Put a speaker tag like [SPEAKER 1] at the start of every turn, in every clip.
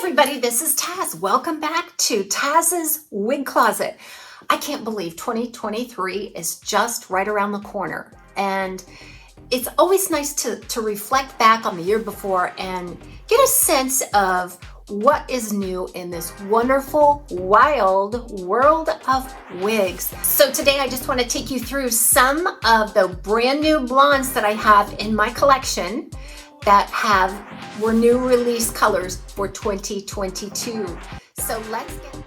[SPEAKER 1] everybody, this is Taz. Welcome back to Taz's Wig Closet. I can't believe 2023 is just right around the corner, and it's always nice to reflect back on the year before and get a sense of what is new in this wonderful, wild world of wigs. So today I just want to take you through some of the brand new blondes that I have in my collection that were new release colors for 2022. So let's get...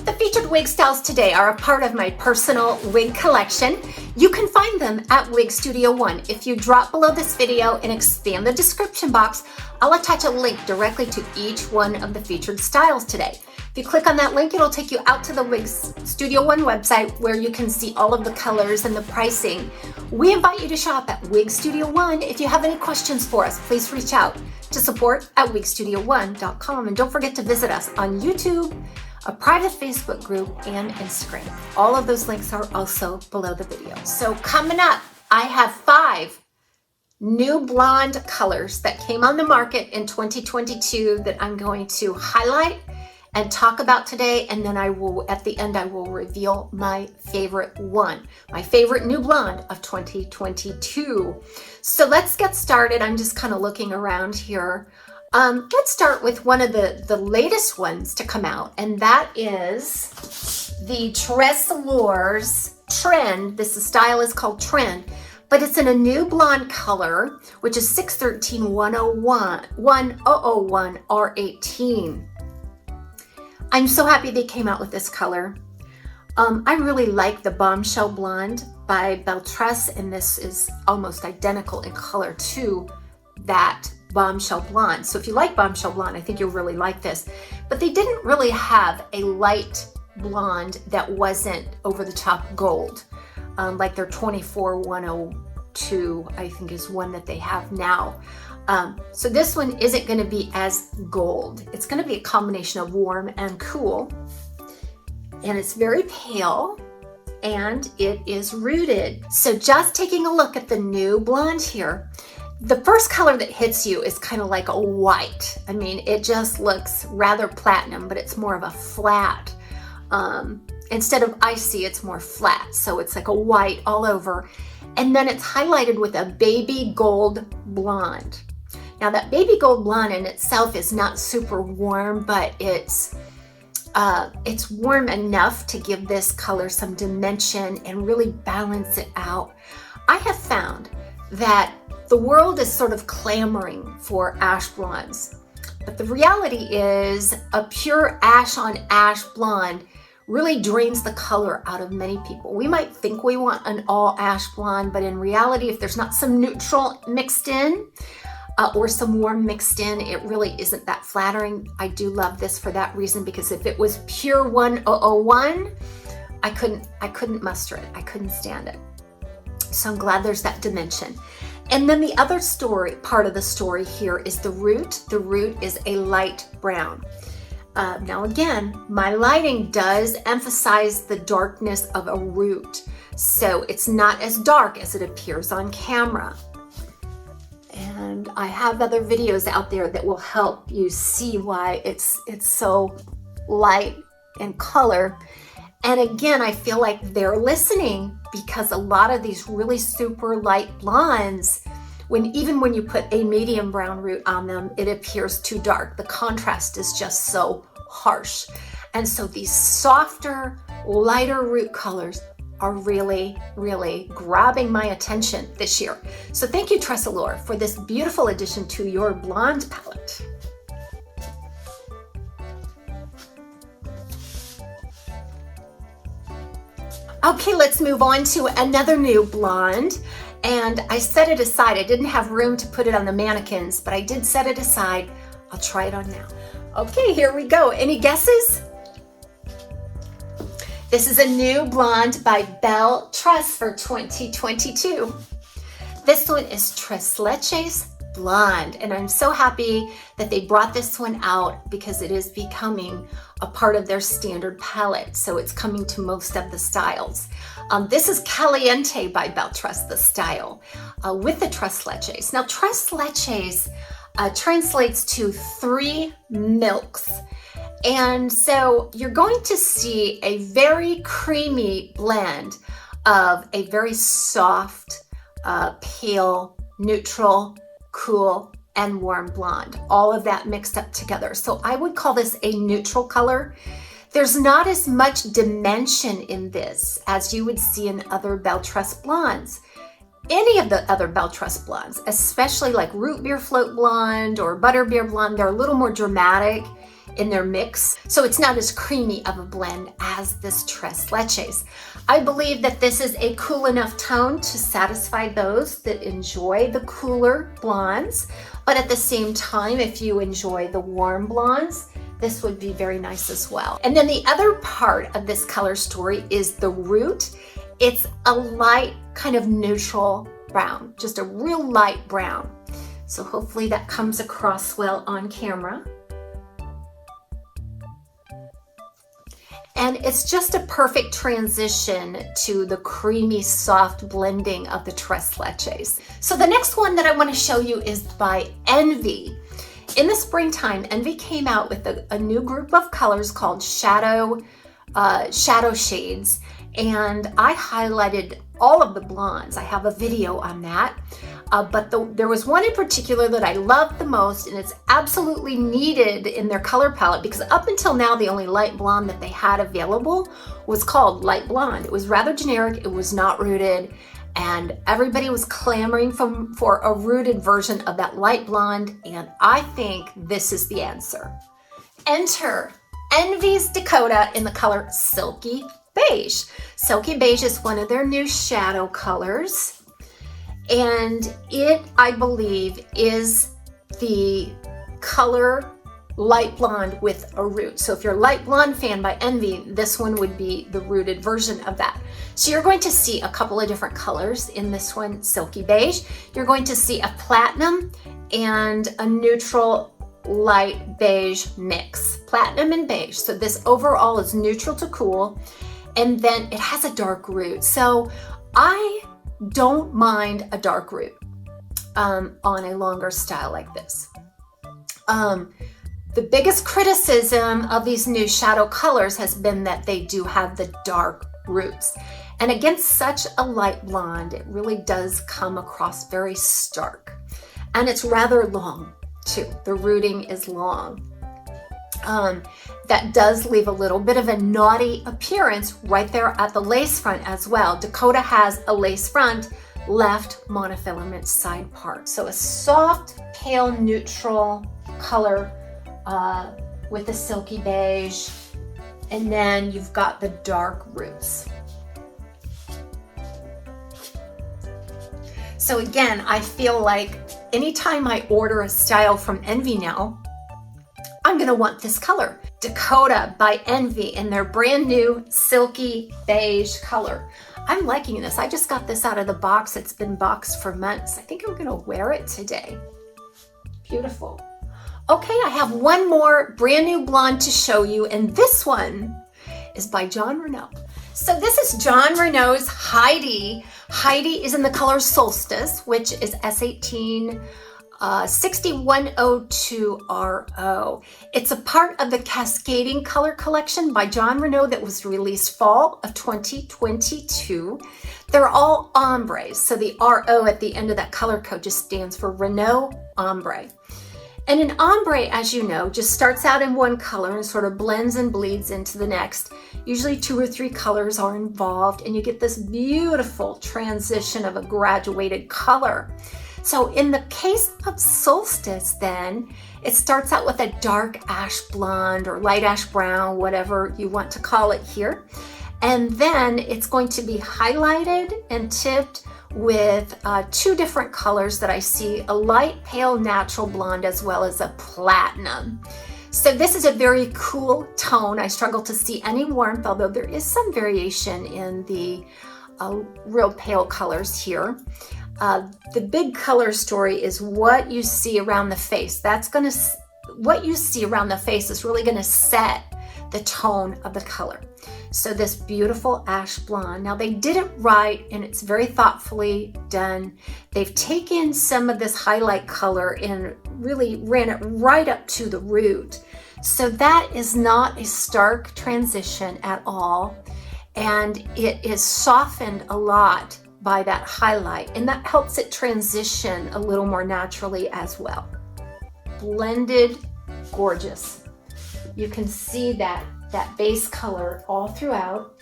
[SPEAKER 1] The featured wig styles today are a part of my personal wig collection. You can find them at Wig Studio One. If you drop below this video and expand the description box, I'll attach a link directly to each one of the featured styles today. If you click on that link, it'll take you out to the Wig Studio One website where you can see all of the colors and the pricing. We invite you to shop at Wig Studio One. If you have any questions for us, please reach out to support@wigstudio1.com. And don't forget to visit us on YouTube, a private Facebook group, and Instagram. All of those links are also below the video. So coming up, I have 5 new blonde colors that came on the market in 2022 that I'm going to highlight and talk about today, and then at the end I will reveal my favorite one, my favorite new blonde of 2022. So let's get started. I'm just kind of looking around here. Let's start with one of the latest ones to come out, and that is the TAZSWIGCLOSET Trend. This style is called Trend, but it's in a new blonde color, which is 613-101 R18. I'm so happy they came out with this color. I really like the Bombshell Blonde by Beltrust, and this is almost identical in color to that Bombshell Blonde. So if you like Bombshell Blonde, I think you'll really like this. But they didn't really have a light blonde that wasn't over the top gold, like their 24-102, I think is one that they have now. So this one isn't going to be as gold. It's going to be a combination of warm and cool, and it's very pale, and it is rooted. So just taking a look at the new blonde here, the first color that hits you is kind of like a white. I mean, it just looks rather platinum, but it's more of a flat. Instead of icy, it's more flat. So it's like a white all over. And then it's highlighted with a baby gold blonde. Now that baby gold blonde in itself is not super warm, but it's warm enough to give this color some dimension and really balance it out. I have found that the world is sort of clamoring for ash blondes, but the reality is a pure ash on ash blonde really drains the color out of many people. We might think we want an all ash blonde, but in reality, if there's not some neutral mixed in or some warm mixed in, it really isn't that flattering. I do love this for that reason, because if it was pure 1001, I couldn't muster it. I couldn't stand it. So I'm glad there's that dimension. And then the other part of the story here is the root. The root is a light brown. Now again, my lighting does emphasize the darkness of a root, so it's not as dark as it appears on camera. And I have other videos out there that will help you see why it's so light in color. And again, I feel like they're listening, because a lot of these really super light blondes, even when you put a medium brown root on them, it appears too dark. The contrast is just so harsh. And so these softer, lighter root colors are really, really grabbing my attention this year. So thank you, TAZSWIGCLOSET, for this beautiful addition to your blonde palette. Okay, let's move on to another new blonde. And I set it aside. I didn't have room to put it on the mannequins, but I did set it aside. I'll try it on now. Okay, here we go. Any guesses? This is a new blonde by Beltrust for 2022. This one is Tres Leches Blonde. And I'm so happy that they brought this one out because it is becoming a part of their standard palette. So it's coming to most of the styles. This is Caliente by Beltrust, the style, with the tres leches. Now, tres leches translates to 3 milks. And so you're going to see a very creamy blend of a very soft, pale, neutral, cool, and warm blonde. All of that mixed up together. So I would call this a neutral color. There's not as much dimension in this as you would see in other Beltrust blondes. Any of the other Beltrust blondes, especially like root beer float blonde or butterbeer blonde, they're a little more dramatic in their mix. So it's not as creamy of a blend as this tres leches. I believe that this is a cool enough tone to satisfy those that enjoy the cooler blondes. But at the same time, if you enjoy the warm blondes, this would be very nice as well. And then the other part of this color story is the root. It's a light kind of neutral brown, just a real light brown. So hopefully that comes across well on camera. And it's just a perfect transition to the creamy, soft blending of the tres leches. So the next one that I want to show you is by Envy. In the springtime, Envy came out with a new group of colors called shadow shades, and I highlighted all of the blondes. I have a video on that, but there was one in particular that I loved the most, and it's absolutely needed in their color palette because up until now, the only light blonde that they had available was called light blonde. It was rather generic, it was not rooted, and everybody was clamoring for a rooted version of that light blonde, and I think this is the answer. Enter Envy's Dakota in the color Silky Beige. Silky Beige is one of their new shadow colors, and it, I believe, is the color light blonde with a root. So if you're a light blonde fan by Envy, this one would be the rooted version of that. So you're going to see a couple of different colors in this one, Silky Beige. You're going to see a platinum and a neutral light beige mix, platinum and beige. So this overall is neutral to cool, and then it has a dark root. So I don't mind a dark root on a longer style like this. The biggest criticism of these new shadow colors has been that they do have the dark roots. And against such a light blonde, it really does come across very stark. And it's rather long too. The rooting is long. That does leave a little bit of a naughty appearance right there at the lace front as well. Dakota has a lace front, left monofilament side part. So a soft, pale, neutral color with the silky beige, and then you've got the dark roots. So again, I feel like anytime I order a style from Envy now, I'm gonna want this color. Dakota by Envy in their brand new silky beige color. I'm liking this. I just got this out of the box. It's been boxed for months. I think I'm gonna wear it today. Beautiful. Okay, I have one more brand new blonde to show you, and this one is by Jon Renau. So this is Jon Renau's Heidi. Heidi is in the color Solstice, which is S18 6102RO. It's a part of the Cascading Color Collection by Jon Renau that was released fall of 2022. They're all ombres, so the RO at the end of that color code just stands for Renau Ombre. And an ombre, as you know, just starts out in one color and sort of blends and bleeds into the next. Usually 2 or 3 colors are involved, and you get this beautiful transition of a graduated color. So in the case of Solstice then, it starts out with a dark ash blonde or light ash brown, whatever you want to call it here. And then it's going to be highlighted and tipped with 2 different colors that I see, a light pale natural blonde as well as a platinum. So this is a very cool tone. I struggle to see any warmth, although there is some variation in the real pale colors here. The big color story is what you see around the face. What you see around the face is really gonna set the tone of the color. So this beautiful ash blonde, now they did it right and it's very thoughtfully done. They've taken some of this highlight color and really ran it right up to the root. So that is not a stark transition at all. And it is softened a lot by that highlight, and that helps it transition a little more naturally as well. Blended, gorgeous. You can see that base color all throughout.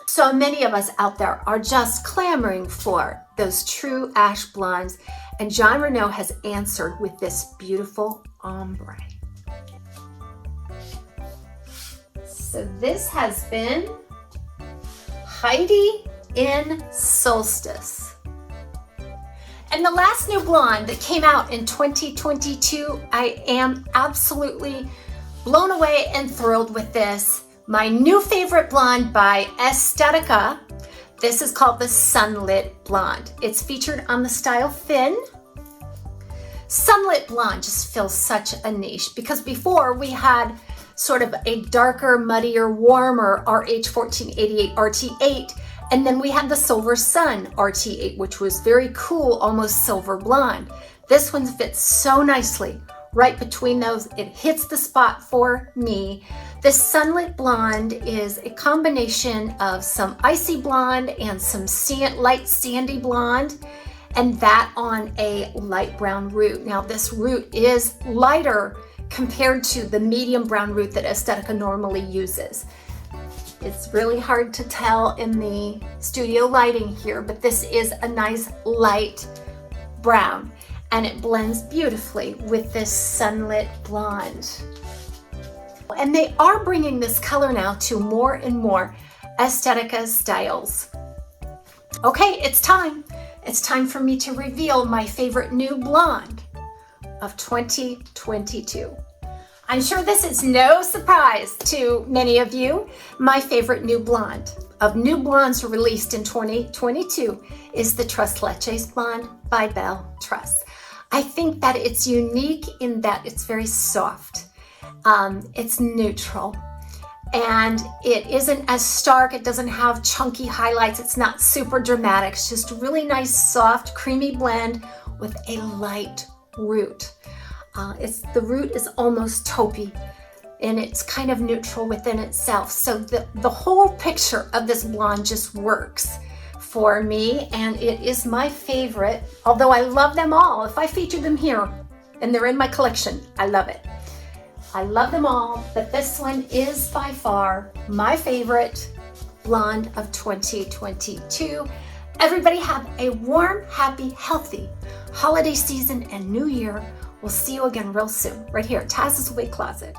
[SPEAKER 1] So many of us out there are just clamoring for those true ash blondes, and Jon Renau has answered with this beautiful ombre. So this has been Heidi in Solstice. And the last new blonde that came out in 2022, I am absolutely blown away and thrilled with this. My new favorite blonde by Estetica. This is called the Sunlit Blonde. It's featured on the style Fin. Sunlit blonde just fills such a niche because before we had sort of a darker, muddier, warmer RH1488 RT8, and then we had the Silver Sun RT8, which was very cool, almost silver blonde. This one fits so nicely right between those. It hits the spot for me. This Sunlit Blonde is a combination of some icy blonde and some light sandy blonde, and that on a light brown root. Now this root is lighter compared to the medium brown root that Estetica normally uses. It's really hard to tell in the studio lighting here, but this is a nice light brown, and it blends beautifully with this Sunlit Blonde. And they are bringing this color now to more and more Estetica styles. Okay, it's time. It's time for me to reveal my favorite new blonde of 2022. I'm sure this is no surprise to many of you. My favorite new blonde of new blondes released in 2022 is the Tres Leches Blonde by Beltrust. I think that it's unique in that it's very soft. It's neutral, and it isn't as stark. It doesn't have chunky highlights. It's not super dramatic. It's just a really nice, soft, creamy blend with a light root. The root is almost taupey, and it's kind of neutral within itself. So the whole picture of this blonde just works for me, and it is my favorite, although I love them all. If I feature them here and they're in my collection, I love it. I love them all, but this one is by far my favorite blonde of 2022. Everybody have a warm, happy, healthy holiday season and new year. We'll see you again real soon, right here at TAZ's Wig Closet.